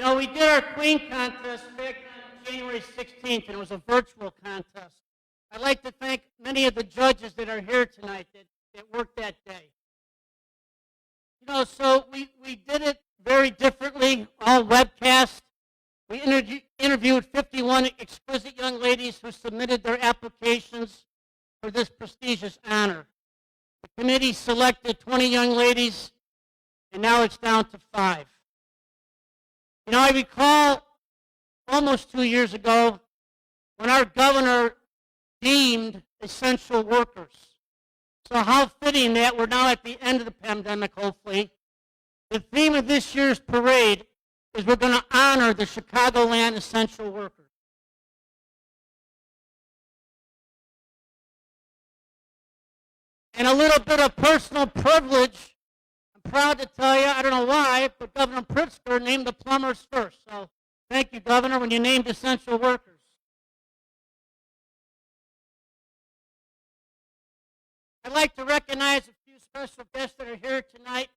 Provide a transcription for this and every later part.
You know, we did our Queen contest back on January 16th, and it was a virtual contest. I'd like to thank many of the judges that are here tonight that worked that day. You know, so we did it very differently, all webcast. We interviewed 51 exquisite young ladies who submitted their applications for this prestigious honor. The committee selected 20 young ladies, and now it's down to 5. You know, I recall almost 2 years ago when our governor deemed essential workers. So how fitting that we're now at the end of the pandemic, hopefully. The theme of this year's parade is we're going to honor the Chicagoland essential workers. And a little bit of personal privilege, I'm proud to tell you, I don't know why, but Governor Pritzker named the plumbers first. So thank you, Governor, when you named essential workers. I'd like to recognize a few special guests that are here tonight.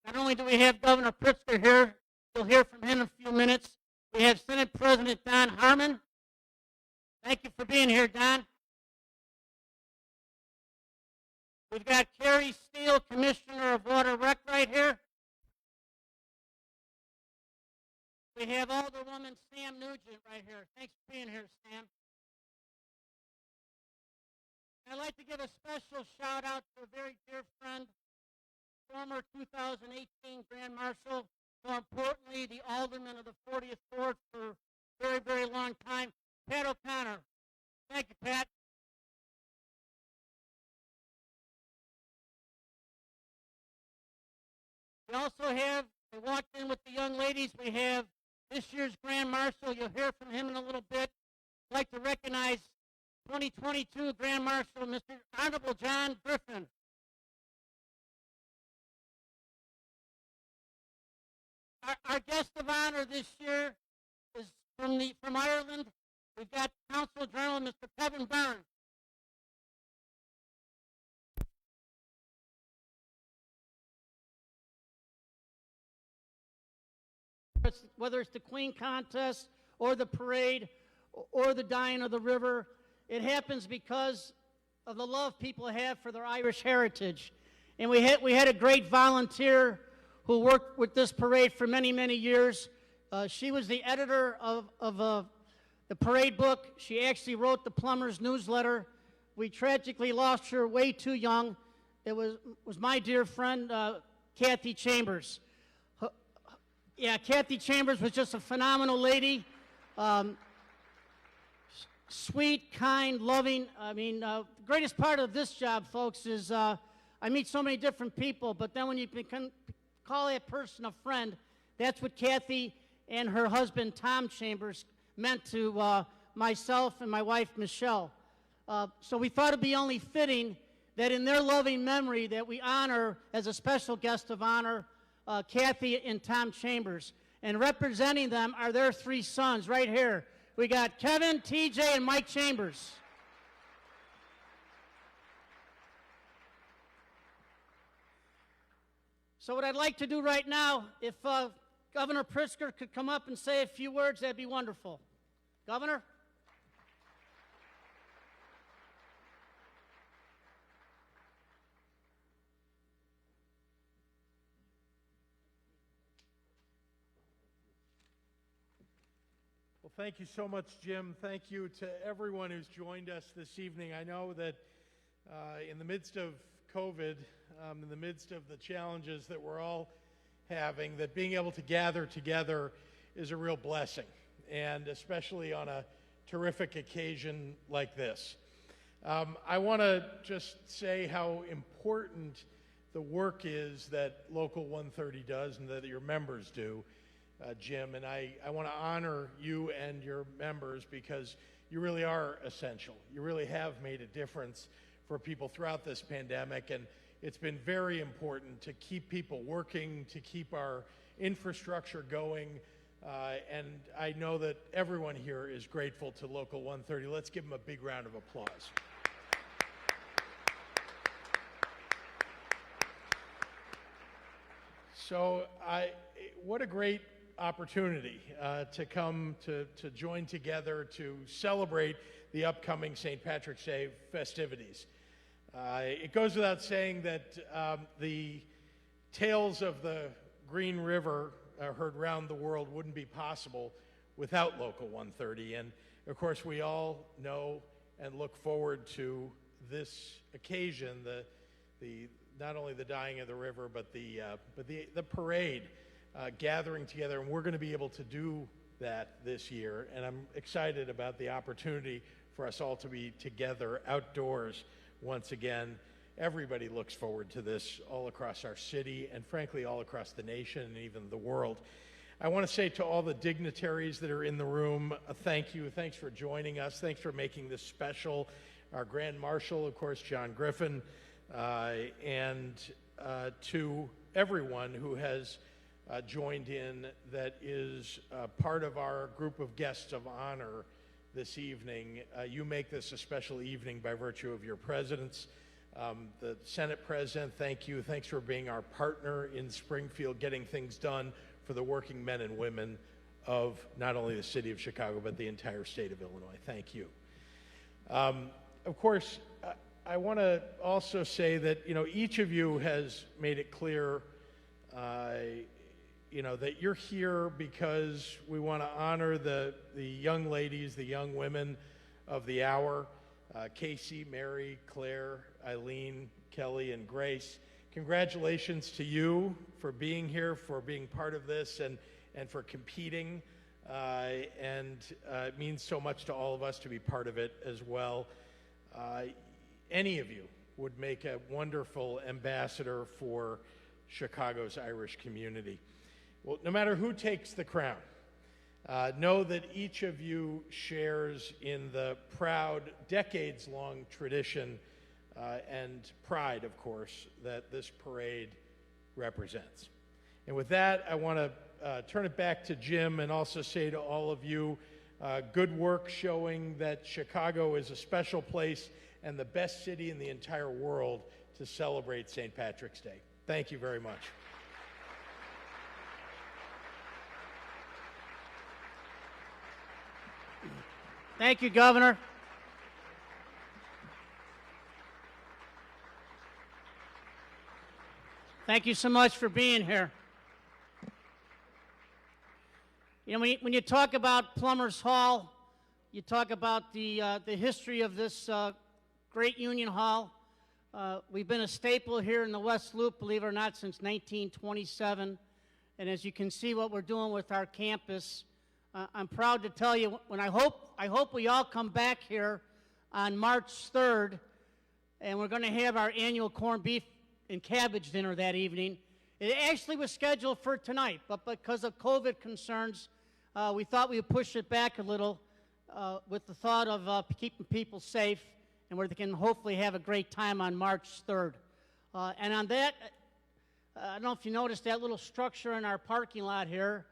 Not only do we have Governor Pritzker here, you'll hear from him in a few minutes. We have Senate President Don Harmon. Thank you for being here, Don. We've got Carrie Steele, Commissioner of Water Rec, right here. We have Alderwoman Sam Nugent right here. Thanks for being here, Sam. I'd like to give a special shout out to a very dear friend, former 2018 Grand Marshal, more importantly, the Alderman of the 40th Ward for a very, very long time, Pat O'Connor. Thank you, Pat. We also have, we walked in with the young ladies, we have this year's Grand Marshal. You'll hear from him in a little bit. I'd like to recognize 2022 Grand Marshal, Mr. Honorable John Griffin. Our guest of honor this year is from Ireland. We've got Consul General Mr. Kevin Byrne. Whether it's the Queen contest or the parade or the Dying of the River, it happens because of the love people have for their Irish heritage. And we had a great volunteer who worked with this parade for many, many years. She was the editor of the parade book. She actually wrote the Plumbers newsletter. We tragically lost her way too young. It was my dear friend, Kathy Chambers. Yeah, Kathy Chambers was just a phenomenal lady. Sweet, kind, loving. I mean, the greatest part of this job, folks, is I meet so many different people, but then when you call that person a friend, that's what Kathy and her husband, Tom Chambers, meant to myself and my wife, Michelle. So we thought it'd be only fitting that in their loving memory that we honor, as a special guest of honor, Kathy and Tom Chambers. And representing them are their 3 sons right here. We got Kevin, TJ, and Mike Chambers. So what I'd like to do right now, if Governor Pritzker could come up and say a few words, that'd be wonderful. Governor? Well, thank you so much, Jim. Thank you to everyone who's joined us this evening. I know that in the midst of COVID, in the midst of the challenges that we're all having, that being able to gather together is a real blessing, and especially on a terrific occasion like this. I want to just say how important the work is that Local 130 does and that your members do. Jim, and I want to honor you and your members because you really are essential. You really have made a difference for people throughout this pandemic, and it's been very important to keep people working, to keep our infrastructure going, and I know that everyone here is grateful to Local 130. Let's give them a big round of applause. So what a great opportunity to come to join together to celebrate the upcoming St. Patrick's Day festivities. It goes without saying that the tales of the Green River heard round the world wouldn't be possible without Local 130. And of course, we all know and look forward to this occasion, the not only the dyeing of the river, but the parade gathering together. And we're going to be able to do that this year. And I'm excited about the opportunity for us all to be together outdoors once again. Everybody looks forward to this all across our city and frankly all across the nation and even the world. I want to say to all the dignitaries that are in the room, thank you. Thanks for joining us. Thanks for making this special. Our Grand Marshal, of course, John Griffin, and to everyone who has joined in that is part of our group of guests of honor this evening. You make this a special evening by virtue of your presence. The Senate President, thank you. Thanks for being our partner in Springfield, getting things done for the working men and women of not only the city of Chicago, but the entire state of Illinois. Thank you. Of course, I want to also say that, each of you has made it clear, that you're here because we want to honor the young ladies, the young women of the hour, Casey, Mary, Claire, Eileen, Kelly, and Grace. Congratulations to you for being here, for being part of this, and for competing. It means so much to all of us to be part of it as well. Any of you would make a wonderful ambassador for Chicago's Irish community. Well, no matter who takes the crown, know that each of you shares in the proud, decades-long tradition and pride, of course, that this parade represents. And with that, I want to turn it back to Jim and also say to all of you, good work showing that Chicago is a special place and the best city in the entire world to celebrate St. Patrick's Day. Thank you very much. Thank you, Governor. Thank you so much for being here. When you talk about Plumbers Hall, you talk about the history of this great Union Hall. We've been a staple here in the West Loop, believe it or not, since 1927. And as you can see what we're doing with our campus, I'm proud to tell you, I hope we all come back here on March 3rd, and we're going to have our annual corned beef and cabbage dinner that evening. It actually was scheduled for tonight, but because of COVID concerns, we thought we would push it back a little with the thought of keeping people safe, and where they can hopefully have a great time on March 3rd. And on that, I don't know if you noticed that little structure in our parking lot here,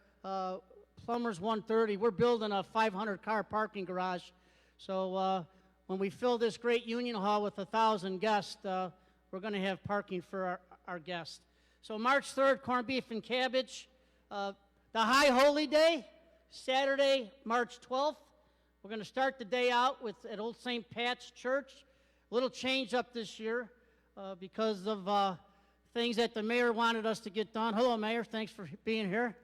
Plumbers 130, we're building a 500-car parking garage. So when we fill this great Union Hall with 1,000 guests, we're going to have parking for our guests. So March 3rd, corned beef and cabbage. The High Holy Day, Saturday, March 12th. We're going to start the day out at Old St. Pat's Church. A little change up this year because of things that the mayor wanted us to get done. Hello, Mayor. Thanks for being here.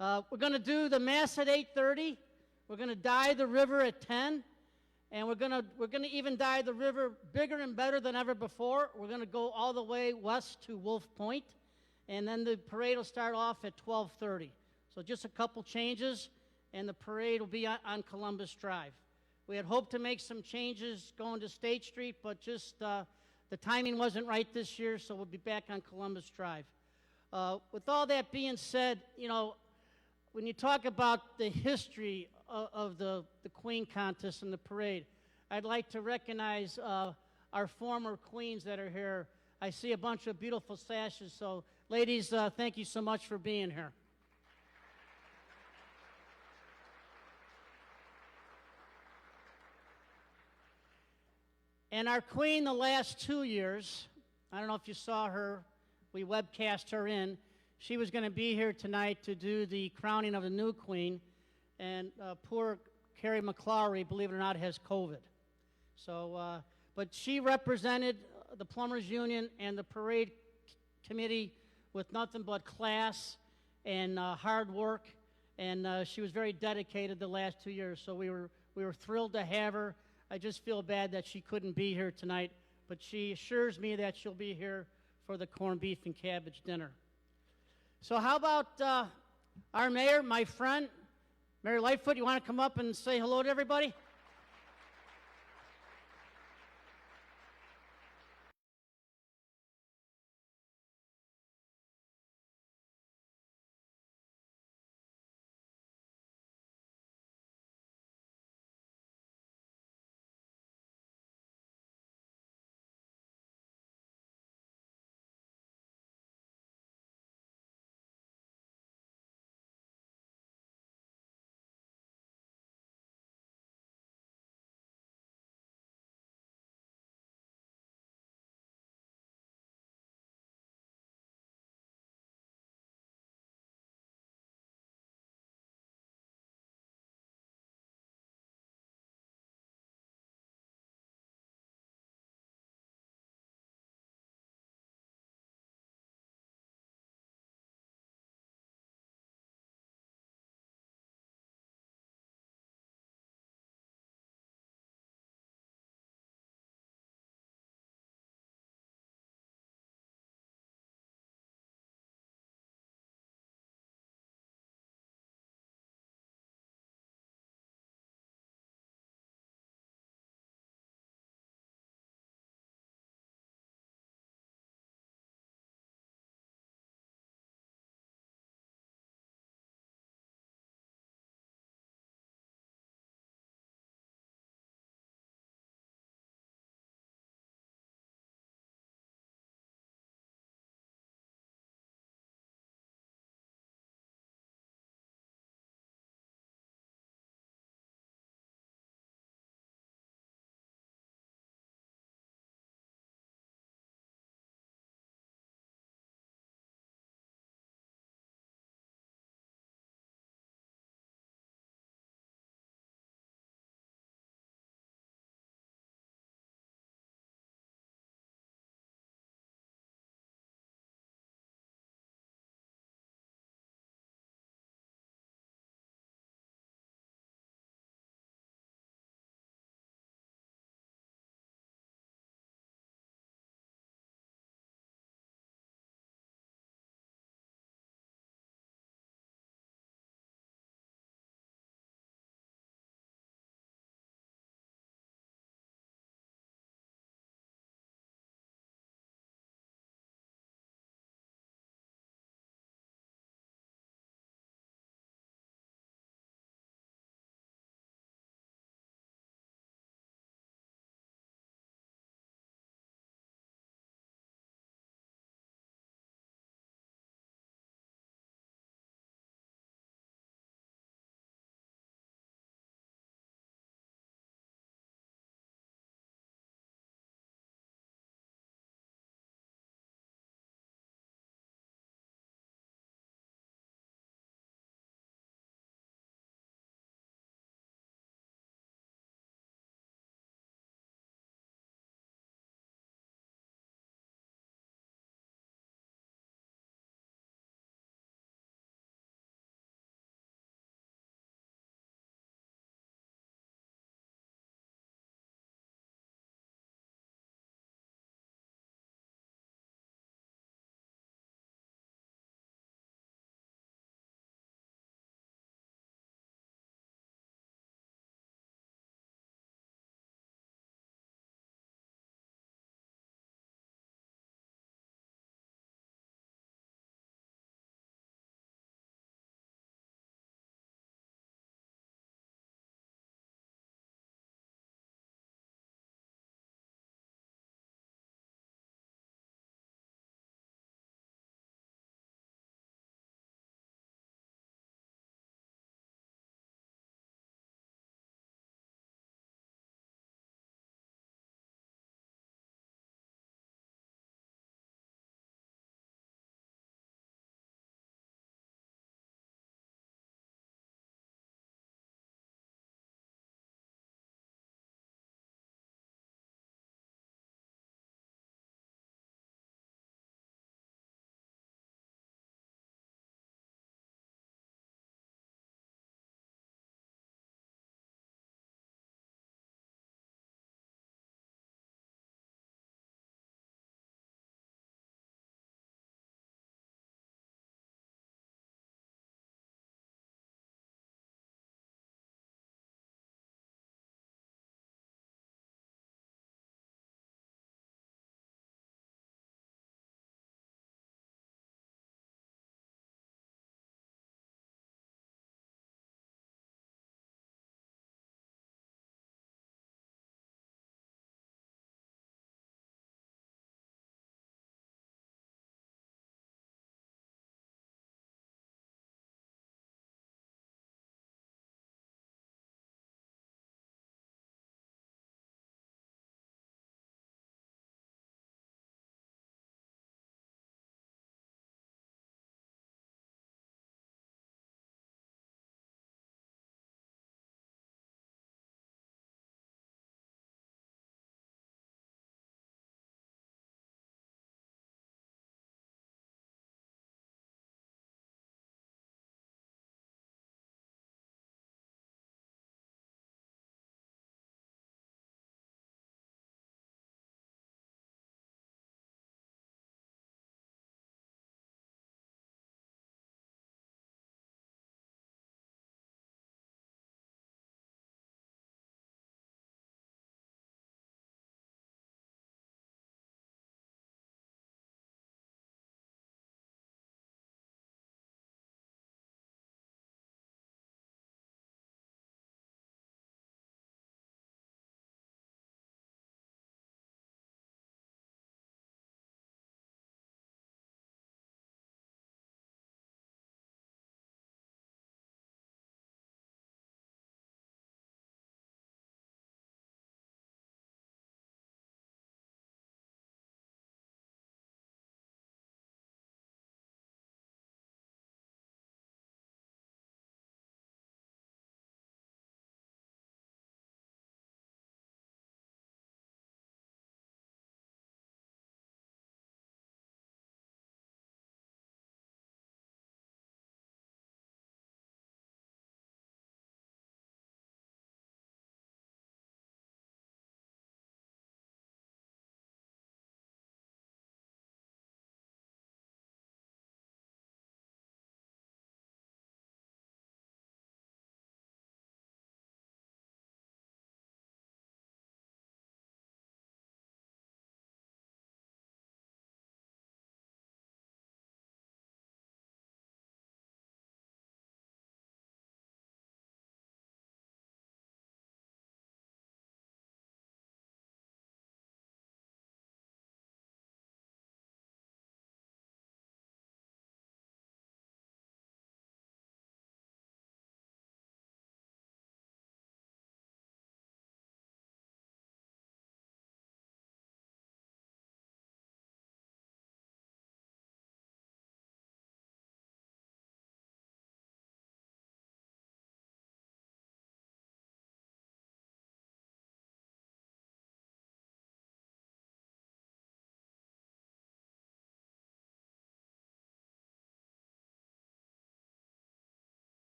We're going to do the Mass at 8:30. We're going to dye the river at 10. And we're going to even dye the river bigger and better than ever before. We're going to go all the way west to Wolf Point. And then the parade will start off at 12:30. So just a couple changes, and the parade will be on Columbus Drive. We had hoped to make some changes going to State Street, but just the timing wasn't right this year, so we'll be back on Columbus Drive. With all that being said, when you talk about the history of the Queen Contest and the parade, I'd like to recognize our former queens that are here. I see a bunch of beautiful sashes, so ladies, thank you so much for being here. And our queen the last 2 years, I don't know if you saw her, we webcast her in, she was going to be here tonight to do the crowning of the new queen, and poor Carrie McClary, believe it or not, has COVID. So, but she represented the Plumbers Union and the parade committee with nothing but class and hard work, and she was very dedicated the last 2 years. So we were thrilled to have her. I just feel bad that she couldn't be here tonight, but she assures me that she'll be here for the corned beef and cabbage dinner. So how about our mayor, my friend, Mayor Lightfoot? You want to come up and say hello to everybody?